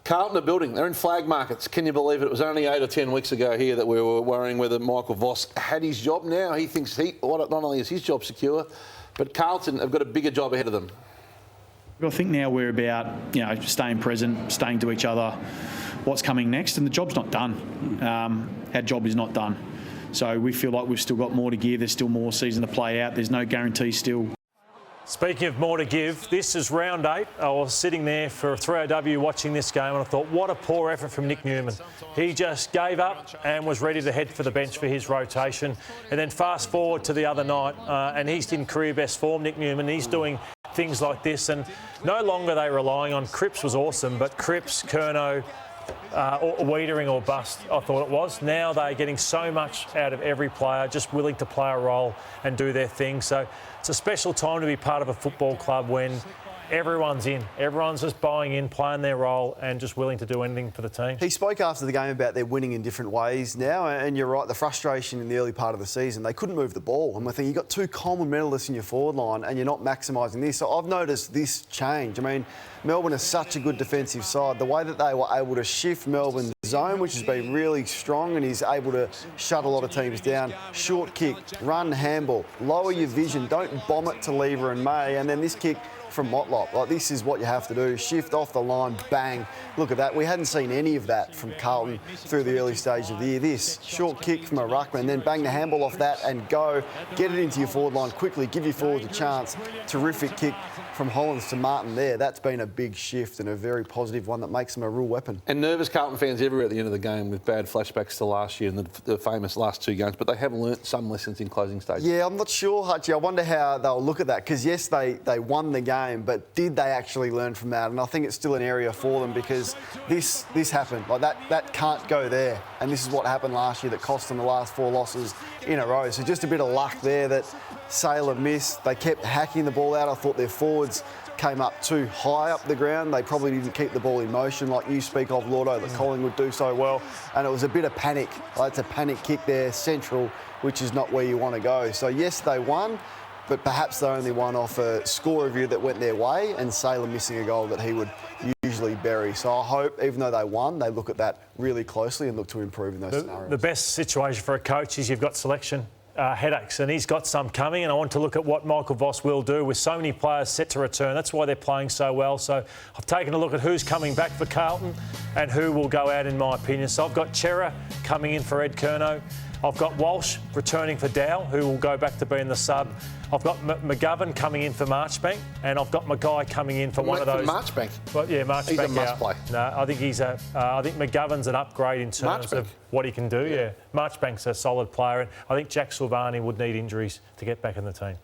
Carlton are building. They're in flag markets. Can you believe it? It was only 8 or 10 weeks ago here that we were worrying whether Michael Voss had his job now. He thinks not only is his job secure, but Carlton have got a bigger job ahead of them. I think now we're about, staying present, staying to each other, what's coming next, and the job's not done. Our job is not done. So we feel like we've still got more to give. There's still more season to play out. There's no guarantee still. Speaking of more to give, this is round 8. I was sitting there for 3AW watching this game and I thought, what a poor effort from Nick Newman. He just gave up and was ready to head for the bench for his rotation. And then fast forward to the other night and he's in career best form, Nick Newman. He's doing things like this and no longer are they relying on Cripps was awesome, but Cripps, Curnow, or Wiedering or bust, I thought it was. Now they're getting so much out of every player, just willing to play a role and do their thing. So it's a special time to be part of a football club when everyone's in. Everyone's just buying in, playing their role and just willing to do anything for the team. He spoke after the game about they're winning in different ways now, and you're right, the frustration in the early part of the season, they couldn't move the ball. And I think you've got 2 Coleman medalists in your forward line and you're not maximising this. So I've noticed this change. I mean, Melbourne is such a good defensive side. The way that they were able to shift Melbourne's zone, which has been really strong, and he's able to shut a lot of teams down. Short kick, run, handball, lower your vision, don't bomb it to Lever and May, and then this kick from Motlop. Like, this is what you have to do. Shift off the line, bang. Look at that. We hadn't seen any of that from Carlton through the early stage of the year. This short kick from a ruckman, then bang the handball off that and go. Get it into your forward line quickly. Give your forwards a chance. Terrific kick from Hollands to Martin there. That's been a big shift and a very positive one that makes them a real weapon. And nervous Carlton fans everywhere at the end of the game with bad flashbacks to last year and the famous last 2 games, but they have learnt some lessons in closing stages. Yeah, I'm not sure, Hutchie. I wonder how they'll look at that because, yes, they won the game, but did they actually learn from that? And I think it's still an area for them because this happened. Like that can't go there. And this is what happened last year that cost them the last 4 losses in a row. So just a bit of luck there that Sailor missed. They kept hacking the ball out. I thought their forwards came up too high up the ground. They probably didn't keep the ball in motion like you speak of, Lordo, that Collingwood do so well. And it was a bit of panic. Like, it's a panic kick there, central, which is not where you want to go. So, yes, they won, but perhaps they only won off a score review that went their way and Sailor missing a goal that he would usually bury. So I hope, even though they won, they look at that really closely and look to improve in those scenarios. The best situation for a coach is you've got selection headaches, and he's got some coming, and I want to look at what Michael Voss will do with so many players set to return. That's why they're playing so well. So I've taken a look at who's coming back for Carlton and who will go out, in my opinion. So I've got Chera coming in for Ed Curnow. I've got Walsh returning for Dow, who will go back to being the sub. I've got McGovern coming in for Marchbank, and I've got Mackay coming in for one of those. Marchbank? Well, yeah, Marchbank. He's a must play. No, I think I think McGovern's an upgrade in terms of what he can do. Yeah, Marchbank's a solid player, and I think Jack Silvani would need injuries to get back in the team.